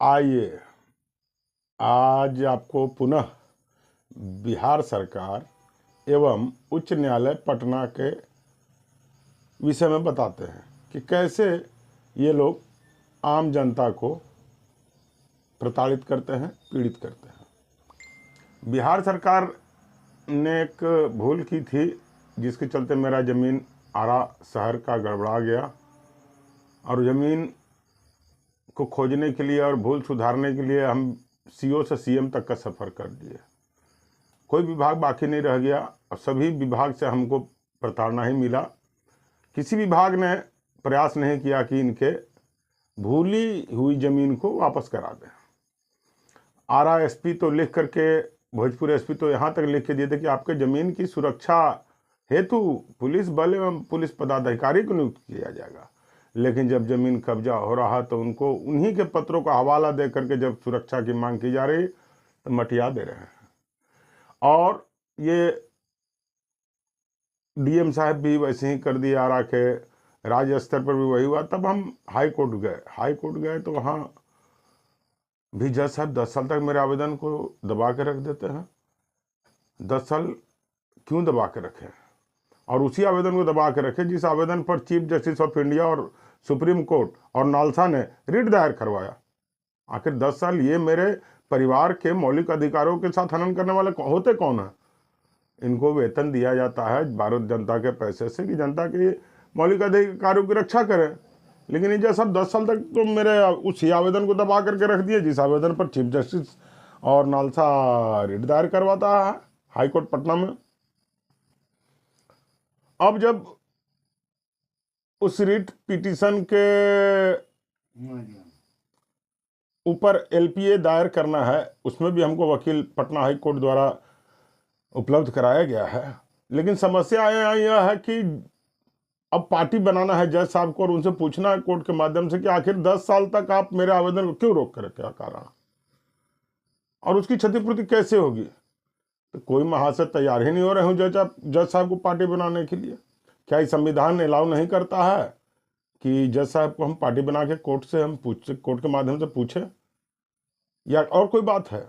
आइए आज आपको पुनः बिहार सरकार एवं उच्च न्यायालय पटना के विषय में बताते हैं कि कैसे ये लोग आम जनता को प्रताड़ित करते हैं, पीड़ित करते हैं। बिहार सरकार ने एक भूल की थी जिसके चलते मेरा ज़मीन आरा शहर का गड़बड़ा गया और ज़मीन को खोजने के लिए और भूल सुधारने के लिए हम सीओ से सीएम तक का सफ़र कर दिए। कोई विभाग बाकी नहीं रह गया और सभी विभाग से हमको प्रताड़ना ही मिला। किसी विभाग ने प्रयास नहीं किया कि इनके भूली हुई ज़मीन को वापस करा दें। आरा एसपी तो लिख करके, भोजपुर एसपी तो यहाँ तक लिख के दिए थे कि आपके ज़मीन की सुरक्षा हेतु पुलिस बल एवं पुलिस पदाधिकारी को नियुक्त किया जाएगा। लेकिन जब ज़मीन कब्जा हो रहा तो उनको उन्हीं के पत्रों का हवाला दे करके जब सुरक्षा की मांग की जा रही तो मटिया दे रहे हैं। और ये डीएम साहब भी वैसे ही कर दिए, आरा के राज्य स्तर पर भी वही हुआ। तब हम हाई कोर्ट गए तो वहाँ भी जज साहब 10 साल तक मेरे आवेदन को दबा के रख देते हैं। 10 साल क्यों दबा के रखें, और उसी आवेदन को दबा के रखे जिस आवेदन पर चीफ जस्टिस ऑफ इंडिया और सुप्रीम कोर्ट और नालसा ने रिट दायर करवाया। आखिर 10 साल ये मेरे परिवार के मौलिक अधिकारों के साथ हनन करने वाले होते कौन है? इनको वेतन दिया जाता है भारत जनता के पैसे से कि जनता के मौलिक अधिकारों की रक्षा करें, लेकिन ये जैसा 10 साल तक तो मेरे उसी आवेदन को दबा करके रख दिए जिस आवेदन पर चीफ जस्टिस और नालसा रिट दायर करवाता है हाई कोर्ट पटना में। अब जब उस रिट पिटीशन के ऊपर एलपीए दायर करना है, उसमें भी हमको वकील पटना हाई कोर्ट द्वारा उपलब्ध कराया गया है। लेकिन समस्या यह है कि अब पार्टी बनाना है जज साहब को और उनसे पूछना है कोर्ट के माध्यम से कि आखिर 10 साल तक आप मेरे आवेदन को क्यों रोक कर रखे, क्या कारण और उसकी क्षतिपूर्ति कैसे होगी? तो कोई वहां से तैयार ही नहीं हो रहे हूँ जज साहब को पार्टी बनाने के लिए। क्या ये संविधान अलाउ नहीं करता है कि जज साहब को हम पार्टी बना के कोर्ट के माध्यम से पूछें, या और कोई बात है?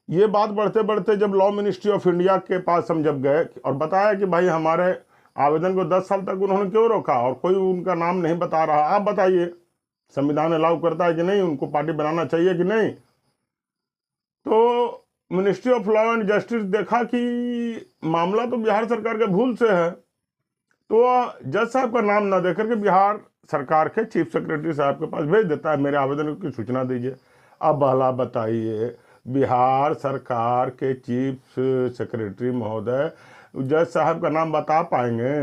ये बात बढ़ते बढ़ते जब लॉ मिनिस्ट्री ऑफ इंडिया के पास हम जब गए और बताया कि भाई हमारे आवेदन को 10 साल तक उन्होंने क्यों रोका और कोई उनका नाम नहीं बता रहा, आप बताइए संविधान अलाउ करता है कि नहीं, उनको पार्टी बनाना चाहिए कि नहीं? तो ministry of law and justice देखा कि मामला तो बिहार सरकार के भूल से है, तो जज साहब का नाम ना देकर के बिहार सरकार के चीफ सेक्रेटरी साहब के पास भेज देता है, मेरे आवेदन की सूचना दीजिए। अब भला बताइए, बिहार सरकार के चीफ सेक्रेटरी महोदय जज साहब का नाम बता पाएंगे?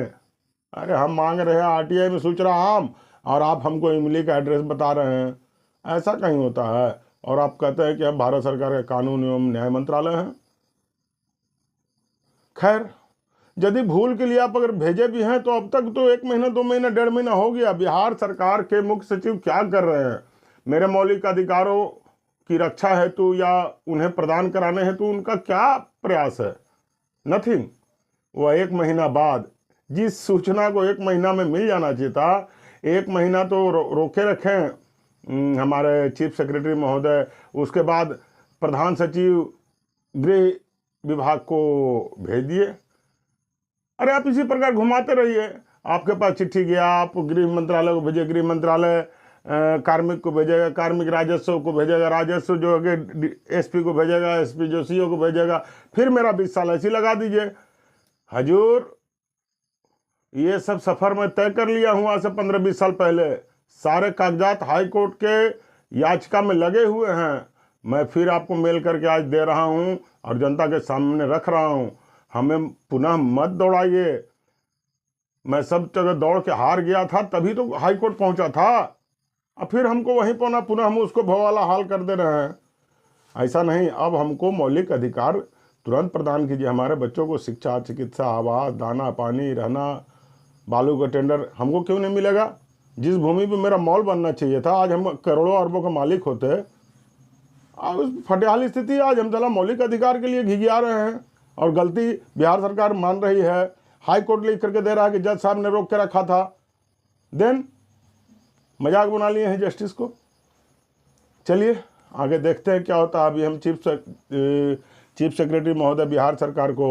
अरे हम मांग रहे हैं आरटीआई में सूचना आम और आप हमको इमली का एड्रेस बता रहे हैं, ऐसा कहीं होता है? और आप कहते हैं कि हम भारत सरकार के कानून एवं न्याय मंत्रालय हैं। खैर, यदि भूल के लिए आप अगर भेजे भी हैं तो अब तक तो 1 महीना 2 महीना 1.5 महीना हो गया। बिहार सरकार के मुख्य सचिव क्या कर रहे हैं? मेरे मौलिक अधिकारों की रक्षा हेतु या उन्हें प्रदान कराने हेतु उनका क्या प्रयास है? नथिंग। वह 1 महीना बाद जिस सूचना को 1 महीना में मिल जाना चाहिए था, 1 महीना तो रोके रखें हमारे चीफ सेक्रेटरी महोदय, उसके बाद प्रधान सचिव गृह विभाग को भेज दिए। अरे आप इसी प्रकार घुमाते रहिए, आपके पास चिट्ठी गया, आप गृह मंत्रालय को भेजे, गृह मंत्रालय कार्मिक को भेजेगा, कार्मिक राजस्व को भेजेगा, राजस्व जो है एसपी को भेजेगा, एसपी जो सीओ को भेजेगा, फिर मेरा 20 साल ऐसी लगा दीजिए। हजूर, ये सब सफ़र मैं तय कर लिया हूँ आज से 15-20 साल पहले। सारे कागजात हाई कोर्ट के याचिका में लगे हुए हैं। मैं फिर आपको मेल करके आज दे रहा हूँ और जनता के सामने रख रहा हूँ, हमें पुनः मत दौड़ाइए। मैं सब जगह दौड़ के हार गया था, तभी तो हाई कोर्ट पहुँचा था, और फिर हमको वहीं पुनः हम उसको भवाला हाल कर दे रहे हैं। ऐसा नहीं, अब हमको मौलिक अधिकार तुरंत प्रदान कीजिए। हमारे बच्चों को शिक्षा, चिकित्सा, आवास, दाना पानी, रहना, बालू का टेंडर हमको क्यों नहीं मिलेगा? जिस भूमि पे मेरा मॉल बनना चाहिए था, आज हम करोड़ों अरबों का मालिक होते, उस फटेहाल स्थिति आज हम चला मौलिक अधिकार के लिए घिघिया रहे हैं और गलती बिहार सरकार मान रही है। हाई कोर्ट लिख करके दे रहा है कि जज साहब ने रोक के रखा था, देन मजाक बना लिए हैं जस्टिस को। चलिए आगे देखते हैं क्या होता है। अभी हम चीफ सेक्रेटरी महोदय बिहार सरकार को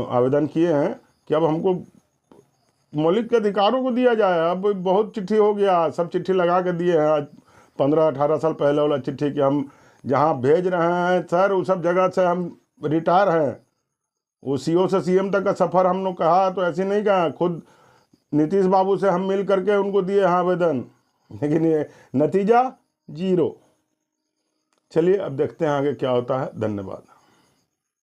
आवेदन किए हैं कि अब हमको मौलिक अधिकारों को दिया जाए। अब बहुत चिट्ठी हो गया, सब चिट्ठी लगा के दिए हैं आज 15-18 साल पहले वाला चिट्ठी कि हम जहाँ भेज रहे हैं सर उस सब जगह से हम रिटायर हैं। वो सीओ से सीएम तक का सफ़र हम लोग कहा तो ऐसे नहीं कहा, खुद नीतीश बाबू से हम मिल करके उनको दिए हैं आवेदन, लेकिन ये नतीजा 0। चलिए अब देखते हैं आगे क्या होता है। धन्यवाद।